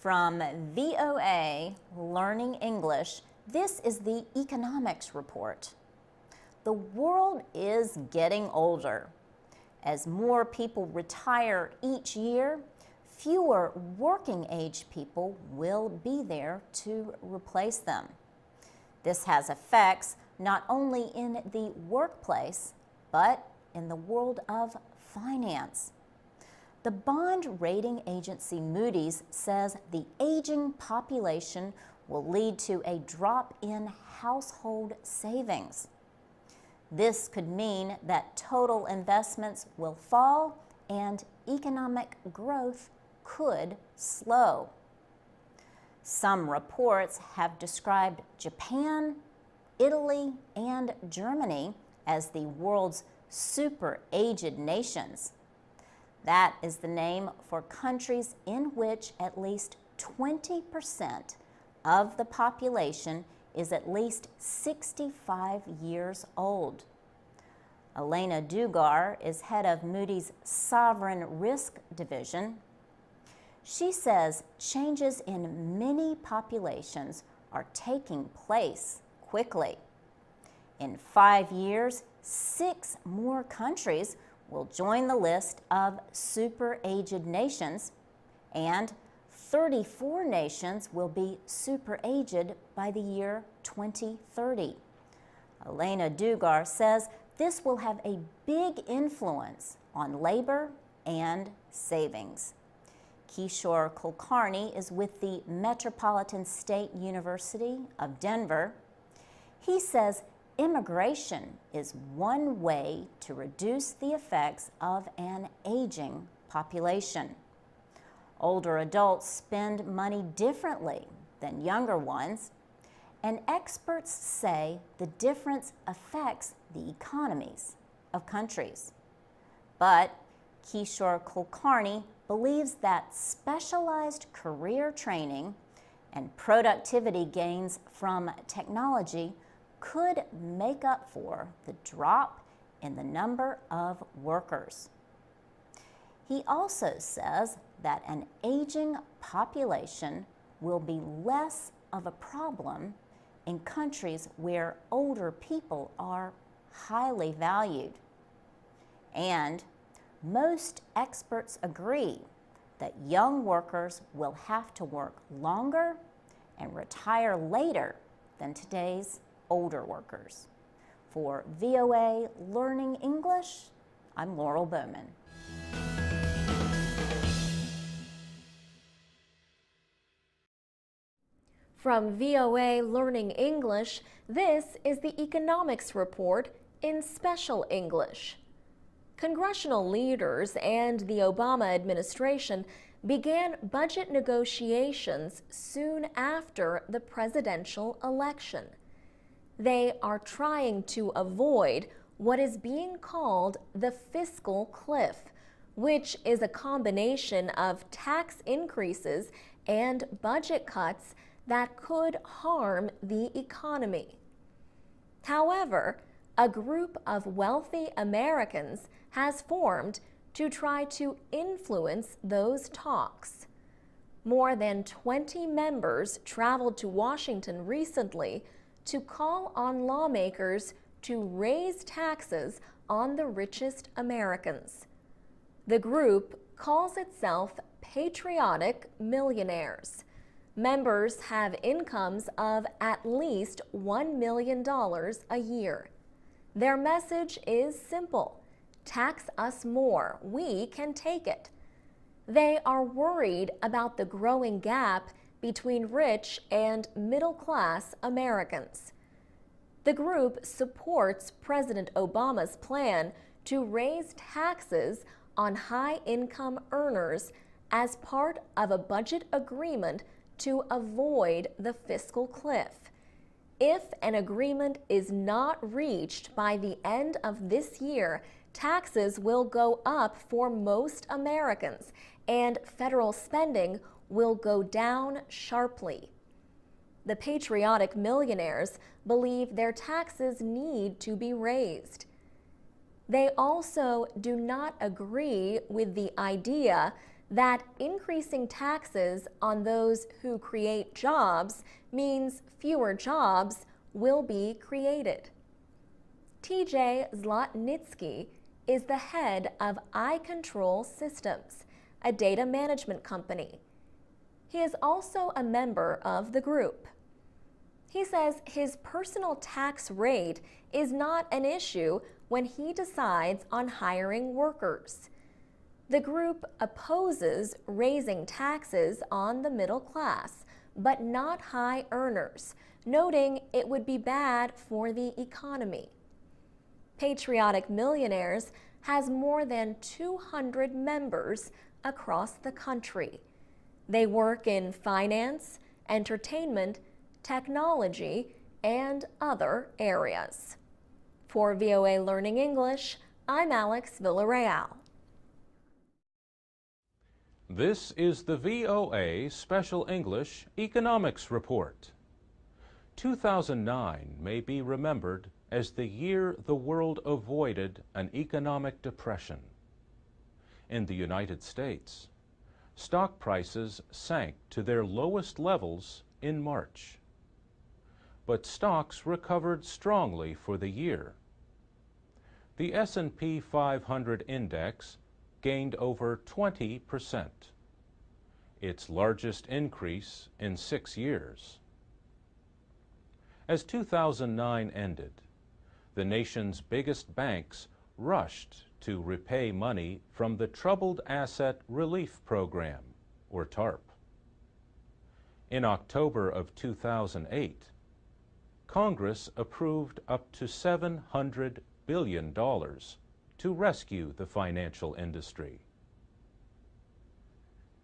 From VOA Learning English, this is the Economics Report. The world is getting older. As more people retire each year, fewer working-age people will be there to replace them. This has effects not only in the workplace, but in the world of finance. The bond rating agency Moody's says the aging population will lead to a drop in household savings. This could mean that total investments will fall and economic growth could slow. Some reports have described Japan, Italy, and Germany as the world's super-aged nations. That is the name for countries in which at least 20% of the population is at least 65 years old. Elena Dugar is head of Moody's Sovereign Risk Division. She says changes in many populations are taking place quickly. In 5 years, 6 more countries will join the list of super-aged nations, and 34 nations will be super-aged by the year 2030. Elena Dugar says this will have a big influence on labor and savings. Kishore Kulkarni is with the Metropolitan State University of Denver. He says immigration is one way to reduce the effects of an aging population. Older adults spend money differently than younger ones, and experts say the difference affects the economies of countries. But Kishore Kulkarni believes that specialized career training and productivity gains from technology could make up for the drop in the number of workers. He also says that an aging population will be less of a problem in countries where older people are highly valued. And most experts agree that young workers will have to work longer and retire later than today's older workers. For VOA Learning English, I'm Laurel Bowman. From VOA Learning English, this is the Economics Report in Special English. Congressional leaders and the Obama administration began budget negotiations soon after the presidential election. They are trying to avoid what is being called the fiscal cliff, which is a combination of tax increases and budget cuts that could harm the economy. However, a group of wealthy Americans has formed to try to influence those talks. More than 20 members traveled to Washington recently to call on lawmakers to raise taxes on the richest Americans. The group calls itself Patriotic Millionaires. Members have incomes of at least $1 million a year. Their message is simple: tax us more, we can take it. They are worried about the growing gap between rich and middle-class Americans. The group supports President Obama's plan to raise taxes on high-income earners as part of a budget agreement to avoid the fiscal cliff. If an agreement is not reached by the end of this year, taxes will go up for most Americans, and federal spending will go down sharply. The patriotic millionaires believe their taxes need to be raised. They also do not agree with the idea that increasing taxes on those who create jobs means fewer jobs will be created. TJ Zlotnitsky is the head of iControl Systems, a data management company. He is also a member of the group. He says his personal tax rate is not an issue when he decides on hiring workers. The group opposes raising taxes on the middle class, but not high earners, noting it would be bad for the economy. Patriotic Millionaires has more than 200 members across the country. They work in finance, entertainment, technology, and other areas. For VOA Learning English, I'm Alex Villarreal. This is the VOA Special English Economics Report. 2009 may be remembered as the year the world avoided an economic depression. In the United States, stock prices sank to their lowest levels in March. But stocks recovered strongly for the year. The S&P 500 index gained over 20%, its largest increase in 6 years. As 2009 ended, the nation's biggest banks rushed to repay money from the Troubled Asset Relief Program, or TARP. In October of 2008, Congress approved up to $700 billion to rescue the financial industry.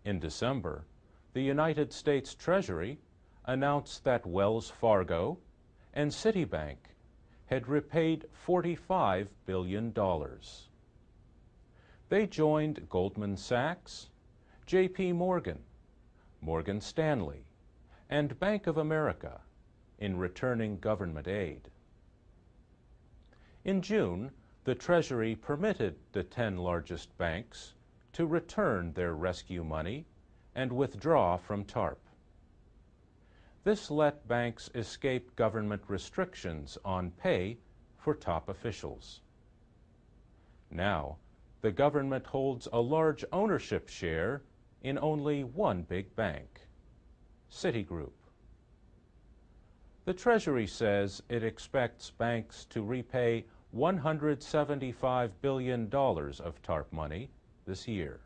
In December, the United States Treasury announced that Wells Fargo and Citibank had repaid $45 billion. They joined Goldman Sachs, J.P. Morgan, Morgan Stanley, and Bank of America in returning government aid. In June, the Treasury permitted the 10 largest banks to return their rescue money and withdraw from TARP. This let banks escape government restrictions on pay for top officials. Now, the government holds a large ownership share in only one big bank, Citigroup. The Treasury says it expects banks to repay $175 billion of TARP money this year.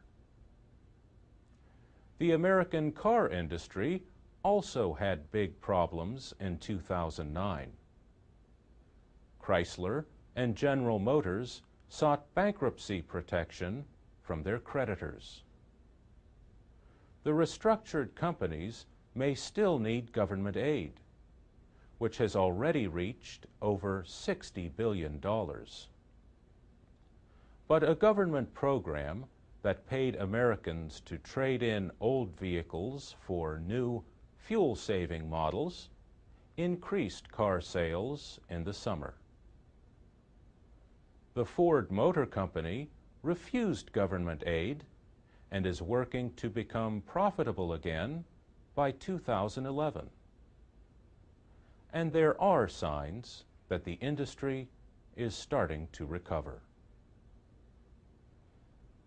The American car industry also had big problems in 2009. Chrysler and General Motors sought bankruptcy protection from their creditors. The restructured companies may still need government aid, which has already reached over $60 billion. But a government program that paid Americans to trade in old vehicles for new fuel-saving models increased car sales in the summer. The Ford Motor Company refused government aid and is working to become profitable again by 2011. And there are signs that the industry is starting to recover.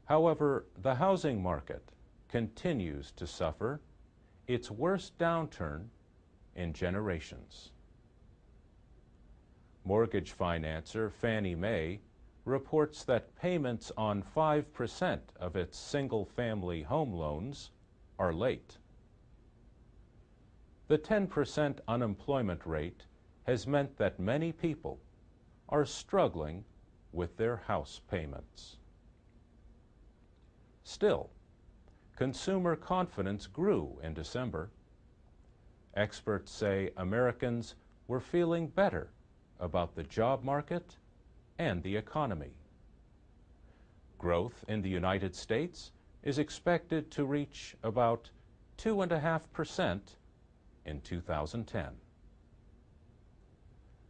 However, the housing market continues to suffer its worst downturn in generations. Mortgage financer Fannie Mae reports that payments on 5% of its single-family home loans are late. The 10% unemployment rate has meant that many people are struggling with their house payments. Still, consumer confidence grew in December. Experts say Americans were feeling better about the job market and the economy. Growth in the United States is expected to reach about 2.5% in 2010.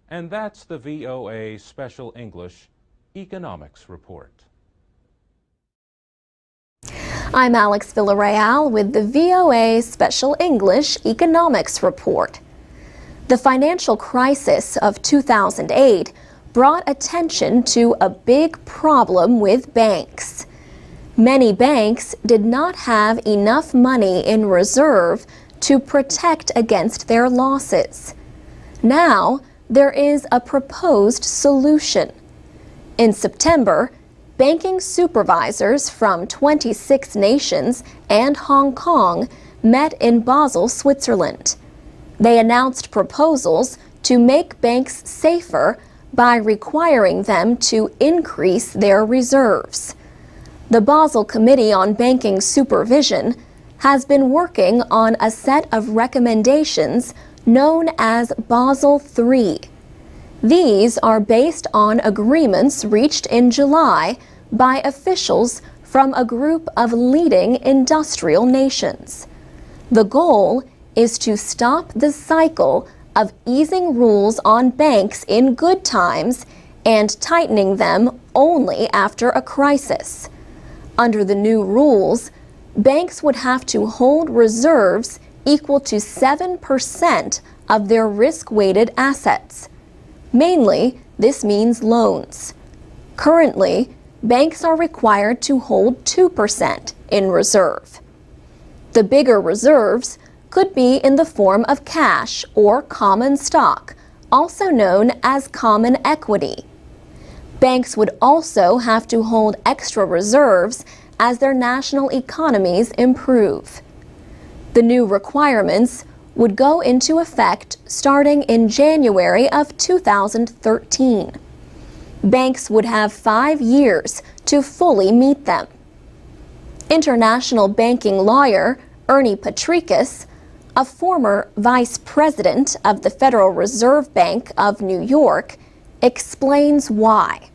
And that's the VOA Special English Economics Report. I'm Alex Villarreal with the VOA Special English Economics Report. The financial crisis of 2008 brought attention to a big problem with banks. Many banks did not have enough money in reserve to protect against their losses. Now, there is a proposed solution. In September, banking supervisors from 26 nations and Hong Kong met in Basel, Switzerland. They announced proposals to make banks safer by requiring them to increase their reserves. The Basel Committee on Banking Supervision has been working on a set of recommendations known as Basel III. These are based on agreements reached in July by officials from a group of leading industrial nations. The goal is to stop the cycle of easing rules on banks in good times and tightening them only after a crisis. Under the new rules, banks would have to hold reserves equal to 7% of their risk-weighted assets. Mainly, this means loans. Currently, banks are required to hold 2% in reserve. The bigger reserves could be in the form of cash or common stock, also known as common equity. Banks would also have to hold extra reserves as their national economies improve. The new requirements would go into effect starting in January of 2013. Banks would have 5 years to fully meet them. International banking lawyer Ernie Patricus, a former vice president of the Federal Reserve Bank of New York, explains why.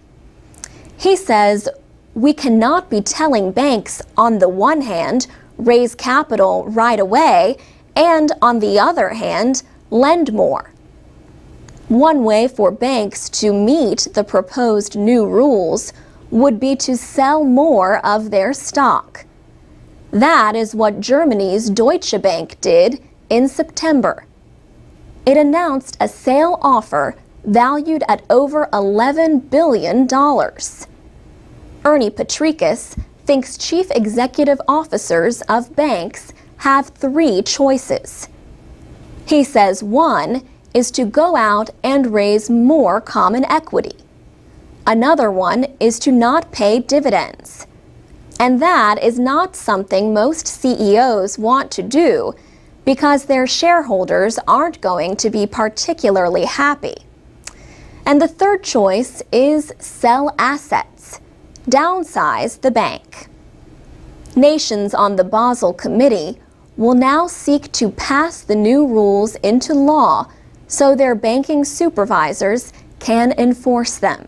He says, "We cannot be telling banks on the one hand, raise capital right away, and on the other hand, lend more." One way for banks to meet the proposed new rules would be to sell more of their stock. That is what Germany's Deutsche Bank did in September. It announced a sale offer valued at over $11 billion. Ernie Patricus thinks chief executive officers of banks have 3 choices. He says one is to go out and raise more common equity. Another one is to not pay dividends. And that is not something most CEOs want to do because their shareholders aren't going to be particularly happy. And the third choice is sell assets, downsize the bank. Nations on the Basel Committee will now seek to pass the new rules into law so their banking supervisors can enforce them.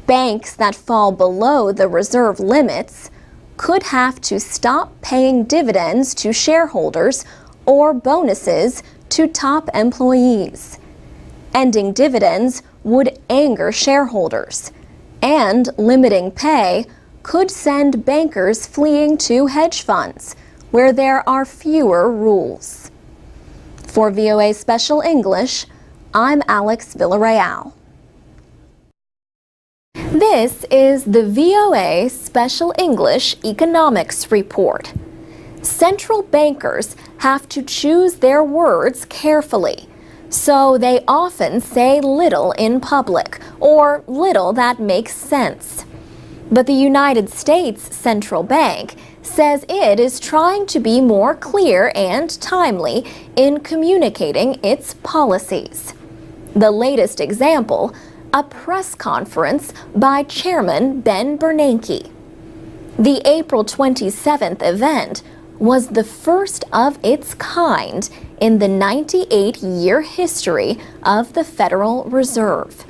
Banks that fall below the reserve limits could have to stop paying dividends to shareholders or bonuses to top employees. Ending dividends would anger shareholders, and limiting pay could send bankers fleeing to hedge funds, where there are fewer rules. For VOA Special English, I'm Alex Villarreal. This is the VOA Special English Economics Report. Central bankers have to choose their words carefully, so they often say little in public or little that makes sense. But the United States Central Bank says it is trying to be more clear and timely in communicating its policies. The latest example, a press conference by Chairman Ben Bernanke. The April 27th event was the first of its kind in the 98-year history of the Federal Reserve.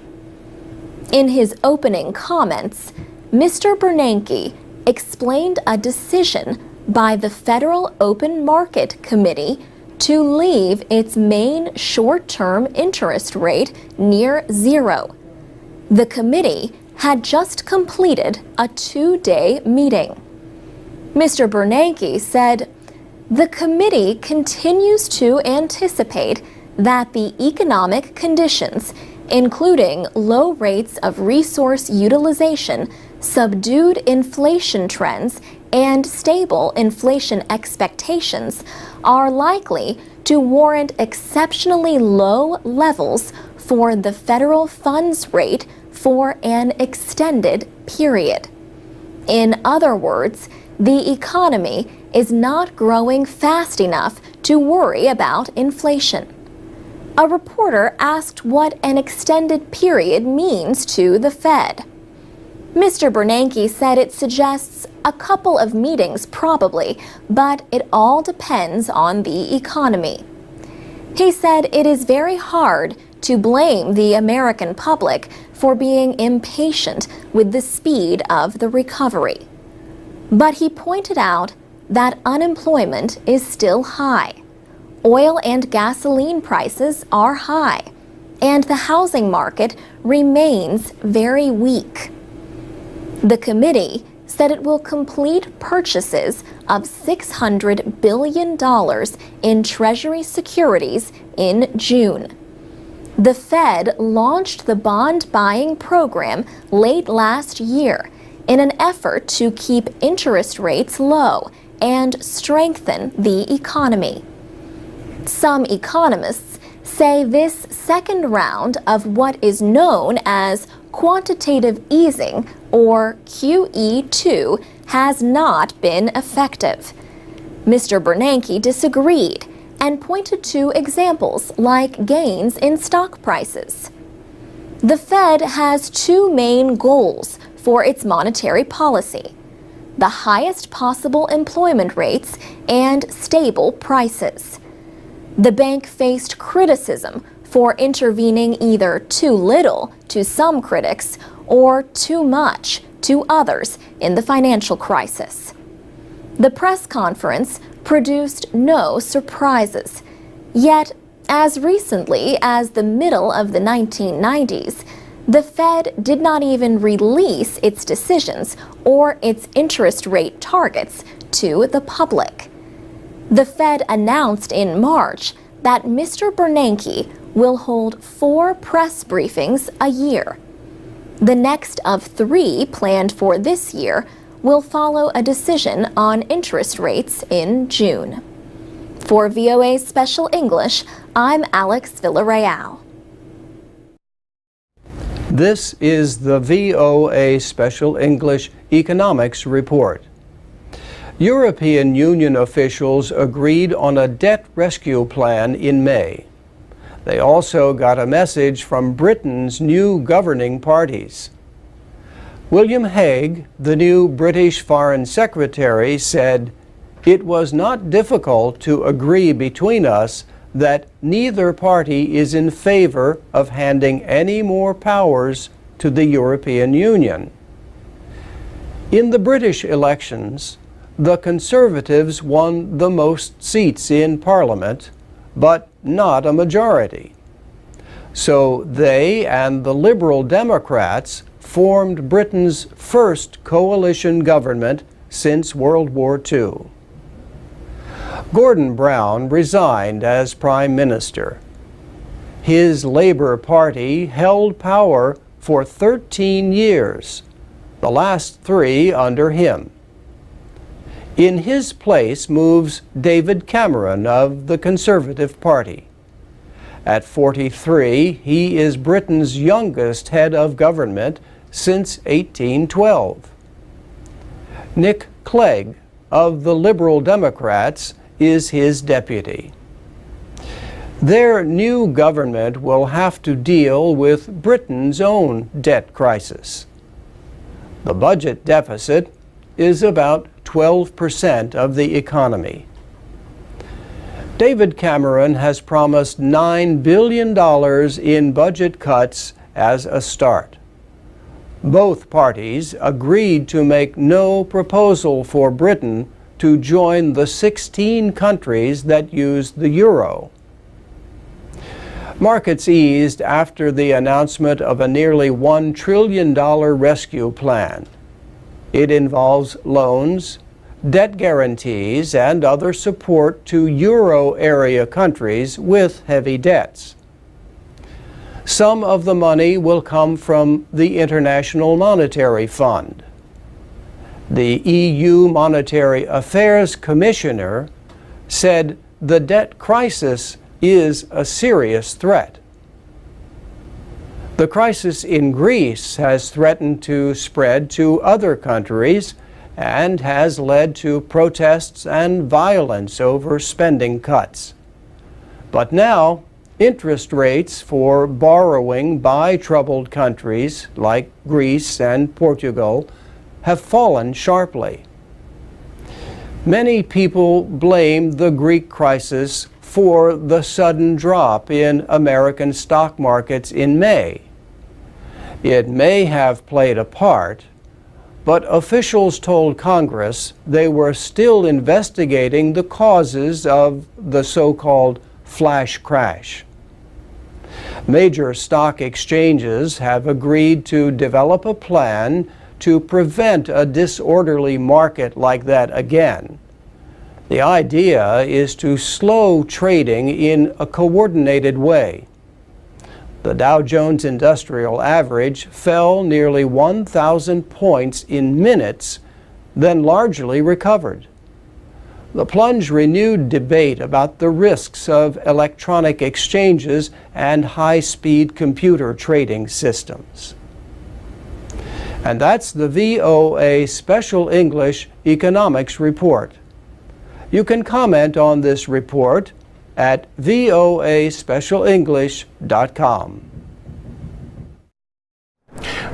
In his opening comments, Mr. Bernanke explained a decision by the Federal Open Market Committee to leave its main short-term interest rate near zero. The committee had just completed a 2-day meeting. Mr. Bernanke said, "The committee continues to anticipate that the economic conditions, including low rates of resource utilization, subdued inflation trends, and stable inflation expectations, are likely to warrant exceptionally low levels for the federal funds rate for an extended period." In other words, the economy is not growing fast enough to worry about inflation. A reporter asked what an extended period means to the Fed. Mr. Bernanke said it suggests a couple of meetings probably, but it all depends on the economy. He said it is very hard to blame the American public for being impatient with the speed of the recovery. But he pointed out that unemployment is still high. Oil and gasoline prices are high, and the housing market remains very weak. The committee said it will complete purchases of $600 billion in Treasury securities in June. The Fed launched the bond buying program late last year in an effort to keep interest rates low and strengthen the economy. Some economists say this second round of what is known as quantitative easing, or QE2, has not been effective. Mr. Bernanke disagreed and pointed to examples like gains in stock prices. The Fed has two main goals for its monetary policy: the highest possible employment rates and stable prices. The bank faced criticism for intervening either too little to some critics or too much to others in the financial crisis. The press conference produced no surprises, yet as recently as the middle of the 1990s, the Fed did not even release its decisions or its interest rate targets to the public. The Fed announced in March that Mr. Bernanke will hold 4 press briefings a year. The next of 3 planned for this year will follow a decision on interest rates in June. For VOA Special English, I'm Alex Villarreal. This is the VOA Special English Economics Report. European Union officials agreed on a debt rescue plan in May. They also got a message from Britain's new governing parties. William Hague, the new British Foreign Secretary, said, "It was not difficult to agree between us that neither party is in favor of handing any more powers to the European Union." In the British elections, the Conservatives won the most seats in Parliament, but not a majority. So they and the Liberal Democrats formed Britain's first coalition government since World War II. Gordon Brown resigned as Prime Minister. His Labour Party held power for 13 years, the last 3 under him. In his place moves David Cameron of the Conservative Party. At 43, he is Britain's youngest head of government since 1812. Nick Clegg of the Liberal Democrats is his deputy. Their new government will have to deal with Britain's own debt crisis. The budget deficit is about 12% of the economy. David Cameron has promised $9 billion in budget cuts as a start. Both parties agreed to make no proposal for Britain to join the 16 countries that use the euro. Markets eased after the announcement of a nearly $1 trillion rescue plan. It involves loans, debt guarantees, and other support to euro area countries with heavy debts. Some of the money will come from the International Monetary Fund. The EU Monetary Affairs Commissioner said the debt crisis is a serious threat. The crisis in Greece has threatened to spread to other countries and has led to protests and violence over spending cuts. But now, interest rates for borrowing by troubled countries like Greece and Portugal have fallen sharply. Many people blame the Greek crisis for the sudden drop in American stock markets in May. It may have played a part, but officials told Congress they were still investigating the causes of the so-called flash crash. Major stock exchanges have agreed to develop a plan to prevent a disorderly market like that again. The idea is to slow trading in a coordinated way. The Dow Jones Industrial Average fell nearly 1,000 points in minutes, then largely recovered. The plunge renewed debate about the risks of electronic exchanges and high-speed computer trading systems. And that's the VOA Special English Economics Report. You can comment on this report at voaspecialenglish.com.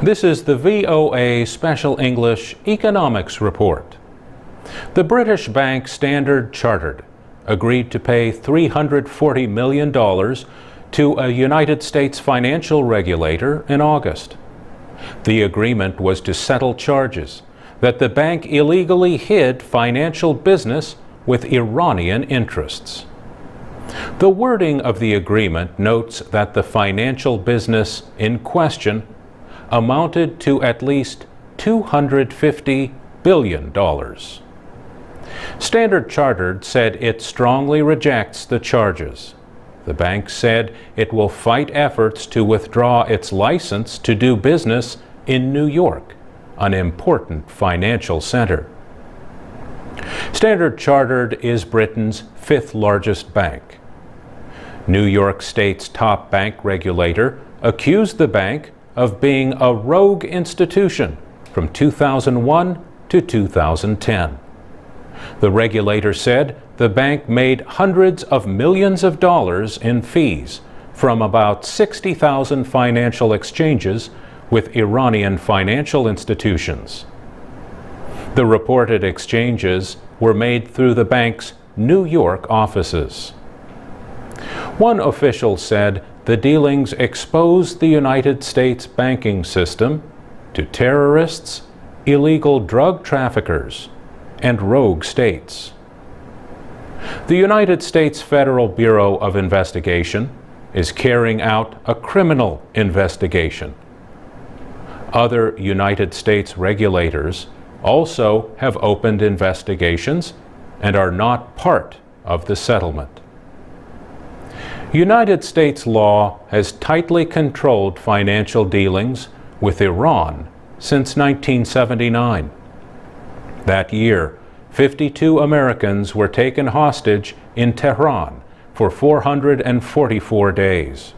This is the VOA Special English Economics Report. The British bank Standard Chartered agreed to pay $340 million to a United States financial regulator in August. The agreement was to settle charges that the bank illegally hid financial business with Iranian interests. The wording of the agreement notes that the financial business in question amounted to at least $250 billion. Standard Chartered said it strongly rejects the charges. The bank said it will fight efforts to withdraw its license to do business in New York, an important financial center. Standard Chartered is Britain's fifth largest bank. New York State's top bank regulator accused the bank of being a rogue institution from 2001 to 2010. The regulator said the bank made hundreds of millions of dollars in fees from about 60,000 financial exchanges with Iranian financial institutions. The reported exchanges were made through the bank's New York offices. One official said the dealings exposed the United States banking system to terrorists, illegal drug traffickers, and rogue states. The United States Federal Bureau of Investigation is carrying out a criminal investigation. Other United States regulators also have opened investigations and are not part of the settlement. United States law has tightly controlled financial dealings with Iran since 1979. That year, 52 Americans were taken hostage in Tehran for 444 days.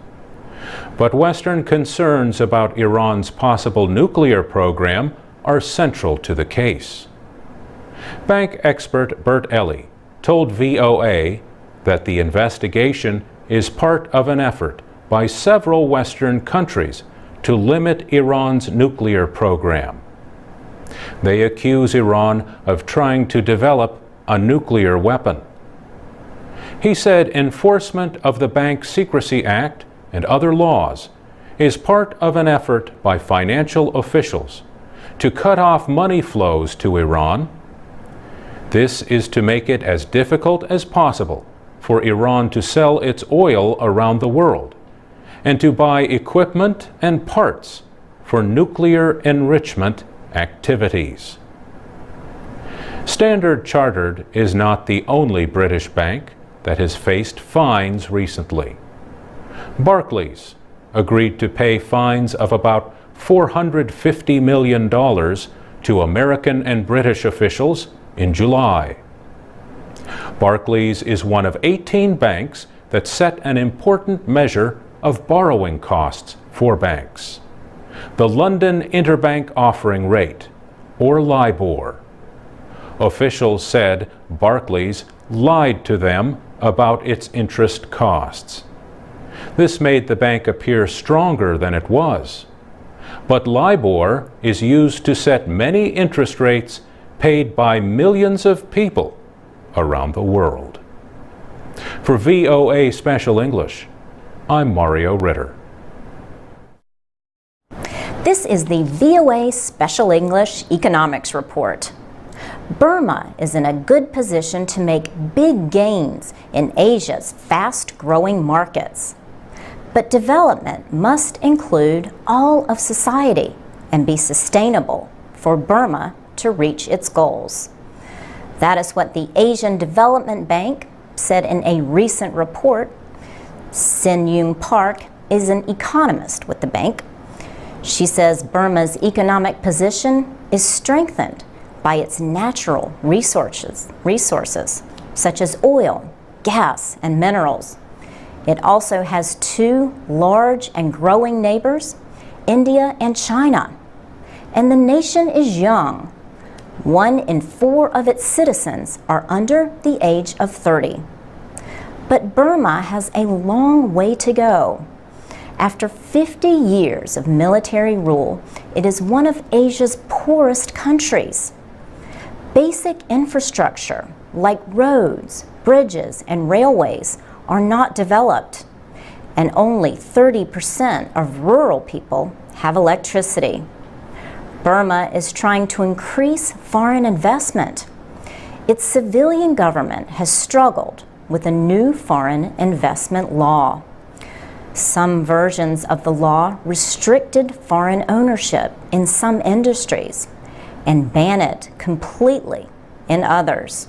But Western concerns about Iran's possible nuclear program are central to the case. Bank expert Bert Elley told VOA that the investigation is part of an effort by several Western countries to limit Iran's nuclear program. They accuse Iran of trying to develop a nuclear weapon. He said enforcement of the Bank Secrecy Act and other laws is part of an effort by financial officials to cut off money flows to Iran. This is to make it as difficult as possible for Iran to sell its oil around the world and to buy equipment and parts for nuclear enrichment activities. Standard Chartered is not the only British bank that has faced fines recently. Barclays agreed to pay fines of about $450 million to American and British officials in July. Barclays is one of 18 banks that set an important measure of borrowing costs for banks, the London Interbank Offering Rate, or LIBOR. Officials said Barclays lied to them about its interest costs. This made the bank appear stronger than it was. But LIBOR is used to set many interest rates paid by millions of people around the world. For VOA Special English, I'm Mario Ritter. This is the VOA Special English Economics Report. Burma is in a good position to make big gains in Asia's fast-growing markets. But development must include all of society and be sustainable for Burma to reach its goals. That is what the Asian Development Bank said in a recent report. Sin Young Park is an economist with the bank. She says Burma's economic position is strengthened by its natural resources such as oil, gas, and minerals. It also has two large and growing neighbors, India and China. And the nation is young. 1 in 4 of its citizens are under the age of 30. But Burma has a long way to go. After 50 years of military rule, it is one of Asia's poorest countries. Basic infrastructure like roads, bridges, and railways are not developed, and only 30% of rural people have electricity. Burma is trying to increase foreign investment. Its civilian government has struggled with a new foreign investment law. Some versions of the law restricted foreign ownership in some industries and ban it completely in others.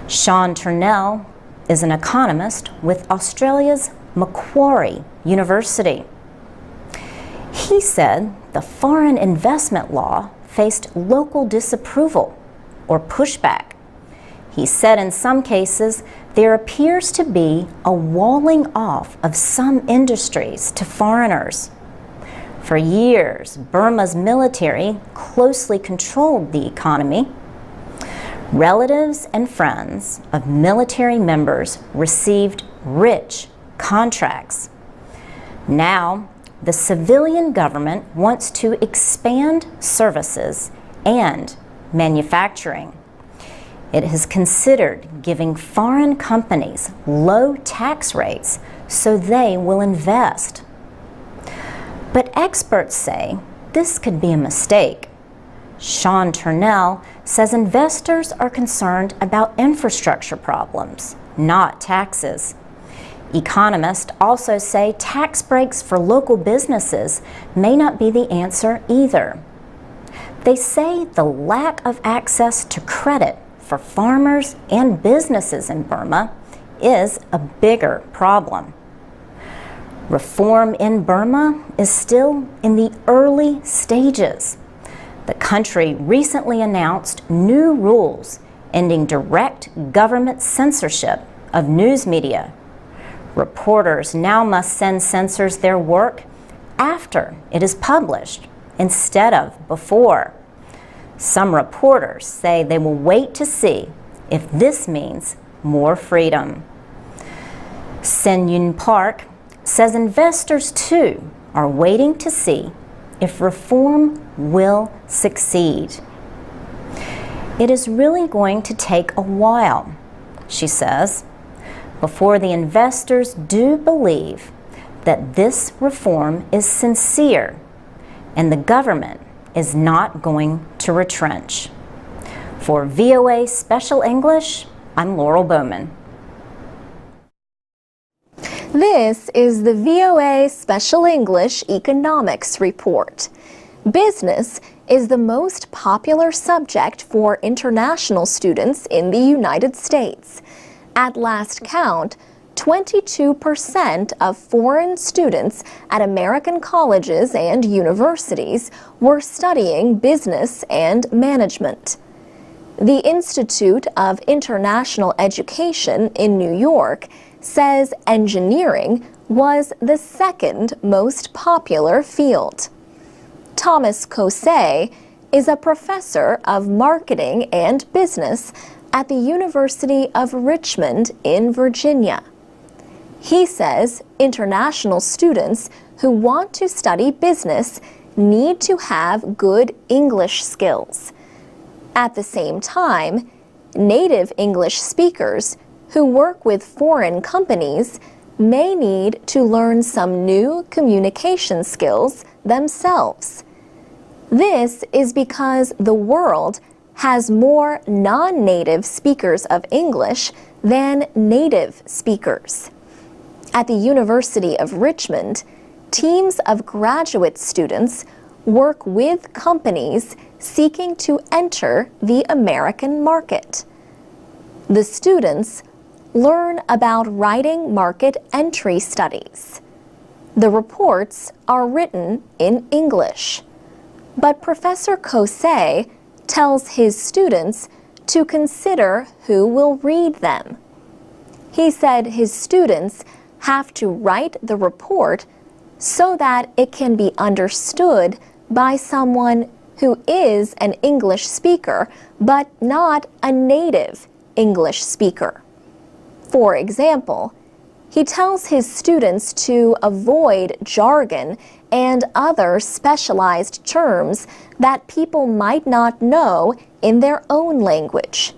Sean Turnell is an economist with Australia's Macquarie University. He said the foreign investment law faced local disapproval or pushback. He said in some cases there appears to be a walling off of some industries to foreigners. For years, Burma's military closely controlled the economy. Relatives and friends of military members received rich contracts. Now, the civilian government wants to expand services and manufacturing. It has considered giving foreign companies low tax rates so they will invest. But experts say this could be a mistake. Sean Turnell says investors are concerned about infrastructure problems, not taxes. Economists also say tax breaks for local businesses may not be the answer either. They say the lack of access to credit for farmers and businesses in Burma is a bigger problem. Reform in Burma is still in the early stages. The country recently announced new rules ending direct government censorship of news media. Reporters now must send censors their work after it is published instead of before. Some reporters say they will wait to see if this means more freedom. Sin Young Park says investors too are waiting to see if reform will succeed. It is really going to take a while, she says, before the investors do believe that this reform is sincere and the government is not going to retrench. For VOA Special English, I'm Laurel Bowman. This is the VOA Special English Economics Report. Business is the most popular subject for international students in the United States. At last count, 22% of foreign students at American colleges and universities were studying business and management. The Institute of International Education in New York says engineering was the second most popular field. Thomas Kosei is a professor of marketing and business at the University of Richmond in Virginia. He says international students who want to study business need to have good English skills. At the same time, native English speakers who work with foreign companies may need to learn some new communication skills themselves. This is because the world has more non-native speakers of English than native speakers. At the University of Richmond, teams of graduate students work with companies seeking to enter the American market. The students learn about writing market entry studies. The reports are written in English. But Professor Kosei tells his students to consider who will read them. He said his students have to write the report so that it can be understood by someone who is an English speaker but not a native English speaker. For example, he tells his students to avoid jargon and other specialized terms that people might not know in their own language.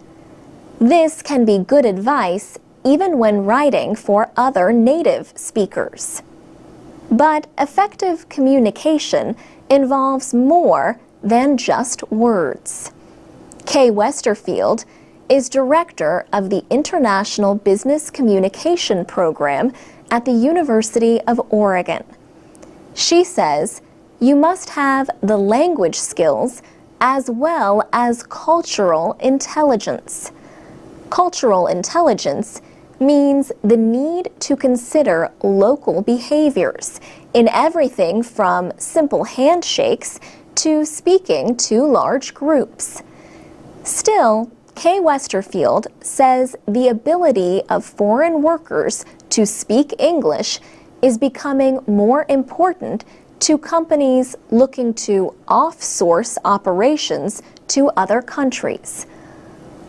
This can be good advice even when writing for other native speakers. But effective communication involves more than just words. Kay Westerfield is director of the International Business Communication Program at the University of Oregon. She says you must have the language skills as well as cultural intelligence. Cultural intelligence means the need to consider local behaviors in everything from simple handshakes to speaking to large groups. Still, Kay Westerfield says the ability of foreign workers to speak English is becoming more important to companies looking to off-source operations to other countries.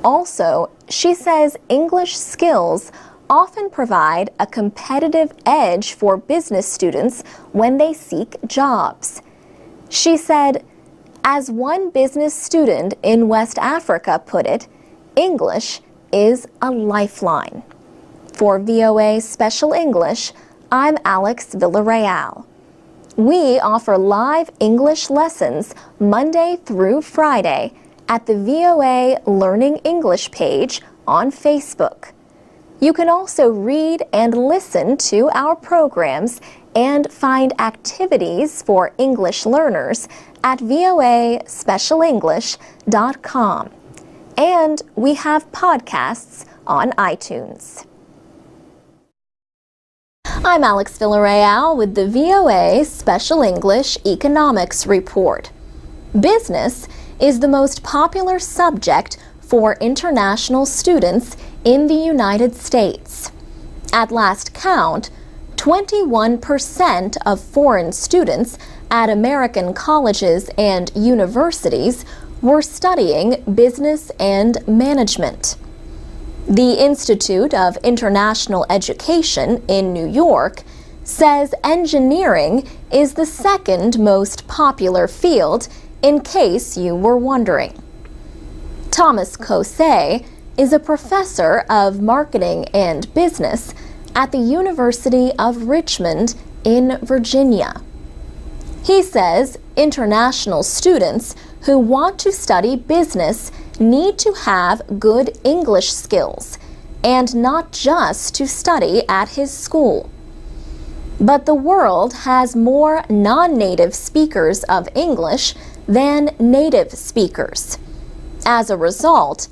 Also, she says English skills often provide a competitive edge for business students when they seek jobs. She said, as one business student in West Africa put it, English is a lifeline. For VOA Special English, I'm Alex Villarreal. We offer live English lessons Monday through Friday at the VOA Learning English page on Facebook. You can also read and listen to our programs and find activities for English learners at voaspecialenglish.com. And we have podcasts on iTunes. I'm Alex Villarreal with the VOA Special English Economics Report. Business is the most popular subject for international students in the United States. At last count, 21% of foreign students at American colleges and universities were studying business and management. The Institute of International Education in New York says engineering is the second most popular field, in case you were wondering. Thomas Kosei is a professor of marketing and business at the University of Richmond in Virginia. He says international students who want to study business need to have good English skills and not just to study at his school. But the world has more non-native speakers of English than native speakers. As a result,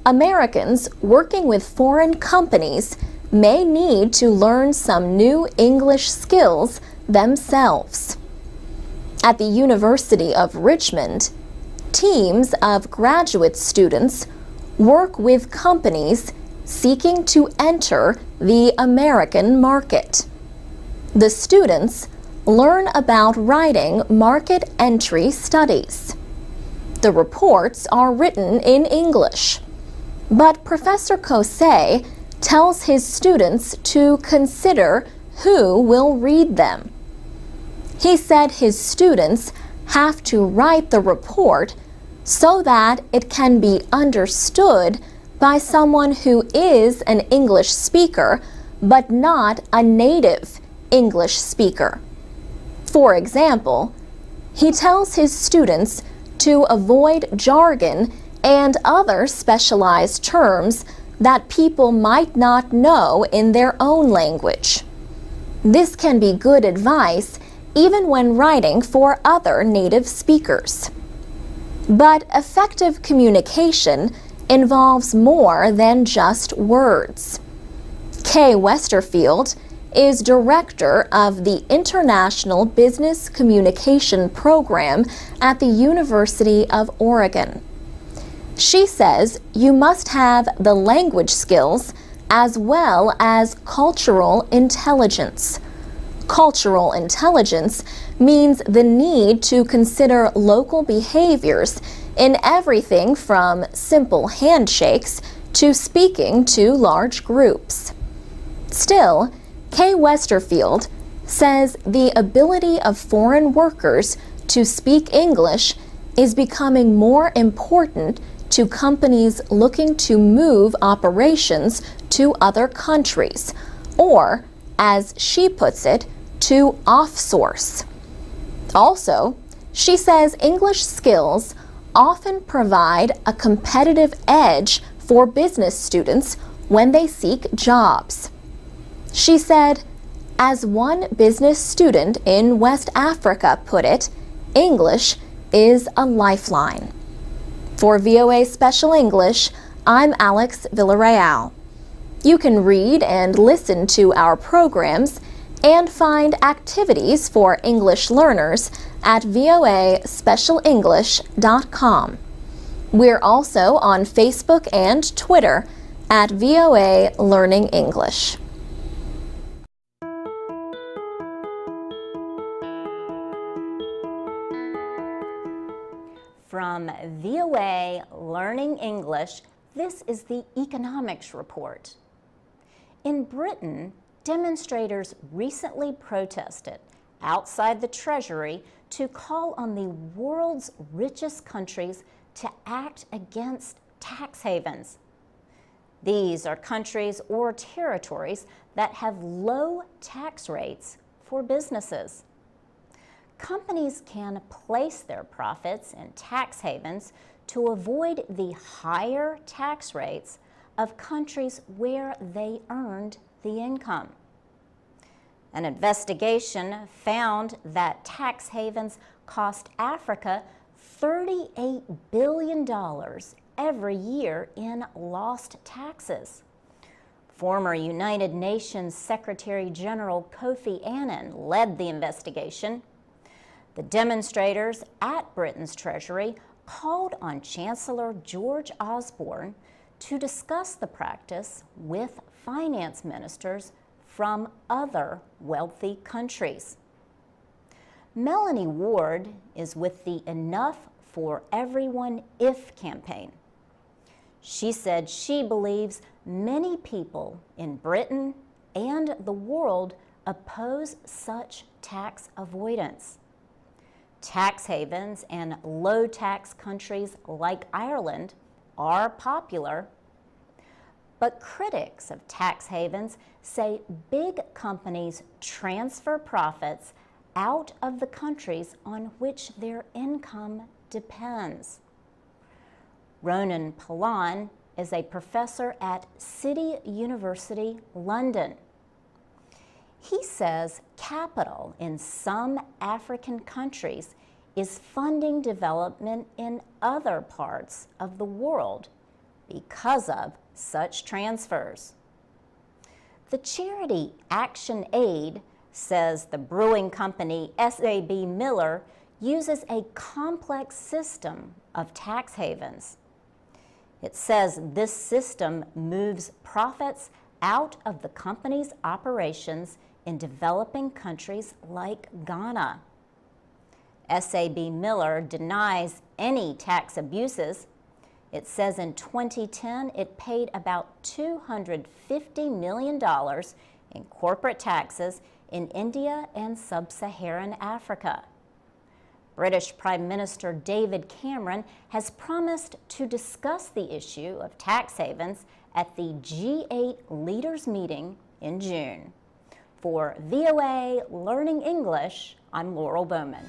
Americans working with foreign companies may need to learn some new English skills themselves. At the University of Richmond, teams of graduate students work with companies seeking to enter the American market. The students learn about writing market entry studies. The reports are written in English, but Professor Kosei tells his students to consider who will read them. He said his students have to write the report so that it can be understood by someone who is an English speaker but not a native English speaker. For example, he tells his students to avoid jargon and other specialized terms that people might not know in their own language. This can be good advice even when writing for other native speakers. But effective communication involves more than just words. Kay Westerfield is director of the International Business Communication Program at the University of Oregon. She says you must have the language skills as well as cultural intelligence. Cultural intelligence means the need to consider local behaviors in everything from simple handshakes to speaking to large groups. Still, Kay Westerfield says the ability of foreign workers to speak English is becoming more important to companies looking to move operations to other countries, or, as she puts it, to offsource. Also, she says English skills often provide a competitive edge for business students when they seek jobs. She said, as one business student in West Africa put it, English is a lifeline. For VOA Special English, I'm Alex Villarreal. You can read and listen to our programs and find activities for English learners at voaspecialenglish.com. We're also on Facebook and Twitter at VOA Learning English. From VOA Learning English, this is the Economics Report. In Britain, demonstrators recently protested outside the Treasury to call on the world's richest countries to act against tax havens. These are countries or territories that have low tax rates for businesses. Companies can place their profits in tax havens to avoid the higher tax rates of countries where they earned the income. An investigation found that tax havens cost Africa $38 billion every year in lost taxes. Former United Nations Secretary General Kofi Annan led the investigation. The demonstrators at Britain's Treasury called on Chancellor George Osborne to discuss the practice with finance ministers from other wealthy countries. Melanie Ward is with the Enough for Everyone If campaign. She said she believes many people in Britain and the world oppose such tax avoidance. Tax havens and low-tax countries like Ireland are popular, but critics of tax havens say big companies transfer profits out of the countries on which their income depends. Ronan Palan is a professor at City University, London. He says capital in some African countries is funding development in other parts of the world because of such transfers. The charity Action Aid says the brewing company SAB Miller uses a complex system of tax havens. It says this system moves profits out of the company's operations in developing countries like Ghana. SAB Miller denies any tax abuses. It says in 2010 it paid about $250 million in corporate taxes in India and sub-Saharan Africa. British Prime Minister David Cameron has promised to discuss the issue of tax havens at the G8 leaders meeting in June. For VOA Learning English, I'm Laurel Bowman.